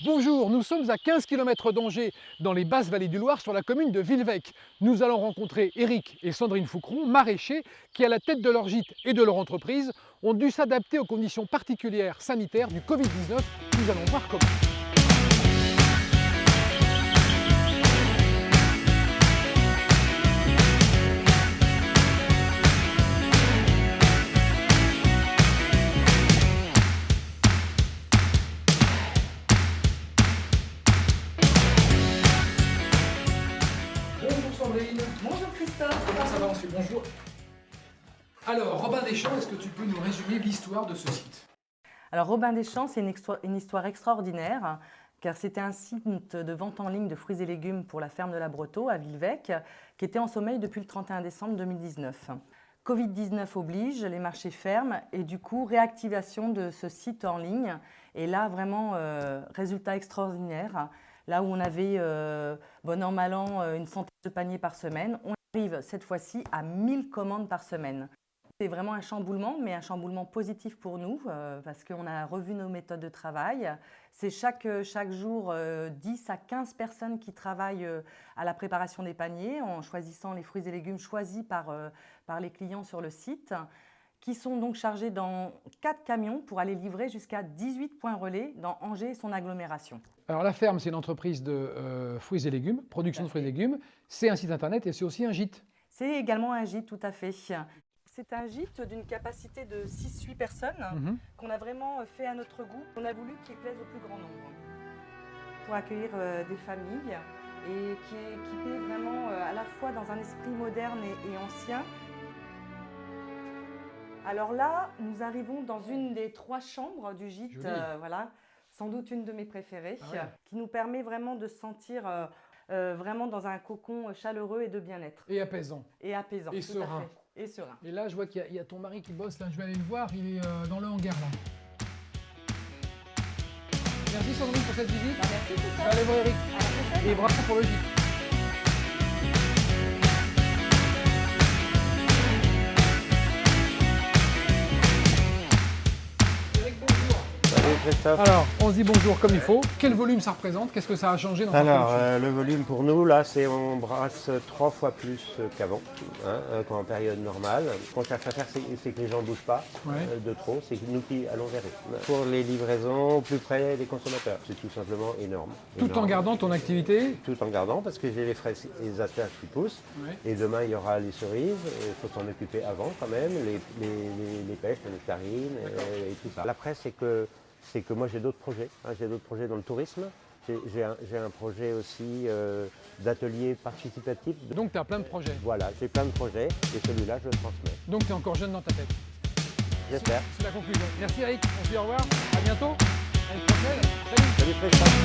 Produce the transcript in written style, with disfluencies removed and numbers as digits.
Bonjour, nous sommes à 15 km d'Angers, dans les basses vallées du Loir, sur la commune de Villevêque. Nous allons rencontrer Eric et Sandrine Foucron, maraîchers, qui à la tête de leur gîte et de leur entreprise ont dû s'adapter aux conditions particulières sanitaires du Covid-19. Nous allons voir comment. Bonjour Sandrine. Bonjour Christophe. Comment ça va ensuite? Bonjour. Alors, Robin Deschamps, est-ce que tu peux nous résumer l'histoire de ce site? Alors Robin Deschamps, c'est une histoire extraordinaire car c'était un site de vente en ligne de fruits et légumes pour la ferme de la Breteau à Villevêque qui était en sommeil depuis le 31 décembre 2019. Covid-19 oblige, les marchés ferment et du coup réactivation de ce site en ligne. Et là vraiment résultat extraordinaire. Là où on avait bon an mal an une centaine de paniers par semaine, on arrive cette fois-ci à 1000 commandes par semaine. C'est vraiment un chamboulement, mais un chamboulement positif pour nous parce qu'on a revu nos méthodes de travail. C'est chaque jour 10 à 15 personnes qui travaillent à la préparation des paniers en choisissant les fruits et légumes choisis par les clients sur le site, qui sont donc chargés dans 4 camions pour aller livrer jusqu'à 18 points relais dans Angers et son agglomération. Alors la ferme, c'est une entreprise de fruits et légumes, production de fruits et légumes. C'est un site internet et c'est aussi un gîte. C'est également un gîte, tout à fait. C'est un gîte d'une capacité de 6-8 personnes qu'on a vraiment fait à notre goût. On a voulu qu'il plaise au plus grand nombre pour accueillir des familles et qui est équipé vraiment à la fois dans un esprit moderne et ancien. Alors là, nous arrivons dans une des 3 chambres du gîte, voilà, sans doute une de mes préférées, qui nous permet vraiment de se sentir vraiment dans un cocon chaleureux et de bien-être. Et apaisant. Et apaisant, Et tout serein. à fait. Et serein. Et là, je vois qu'il y a ton mari qui bosse, là, je vais aller le voir, il est dans le hangar, là. Merci Sandrine pour cette visite. Merci Je vais Christophe. aller voir Eric. À la prochaine. Et bravo pour le gîte. Eric, bonjour. Salut Christophe. Alors, on se dit bonjour comme il faut. Quel volume ça représente? Qu'est-ce que ça a changé dans ta Alors, production? le volume pour nous, là, c'est on brasse 3 fois plus qu'avant, qu'en période normale. Ce qu'on cherche à faire, c'est que les gens ne bougent pas de trop, c'est nous qui allons vers eux. Pour les livraisons au plus près des consommateurs, c'est tout simplement énorme. Tout en Énorme. gardant ton activité? Tout en gardant, parce que j'ai les fraises et les asperges qui poussent. Et demain, il y aura les cerises, il faut s'en occuper avant quand même, les pêches, les nectarines et tout ça. Après, c'est que moi j'ai d'autres projets. J'ai d'autres projets dans le tourisme. J'ai un projet aussi d'atelier participatif. Donc tu as plein de projets. Voilà, j'ai plein de projets et celui-là, je le transmets. Donc tu es encore jeune dans ta tête. J'espère. C'est la conclusion. Merci Eric, on se dit au revoir. À bientôt. À une prochaine. Salut. Salut Christophe.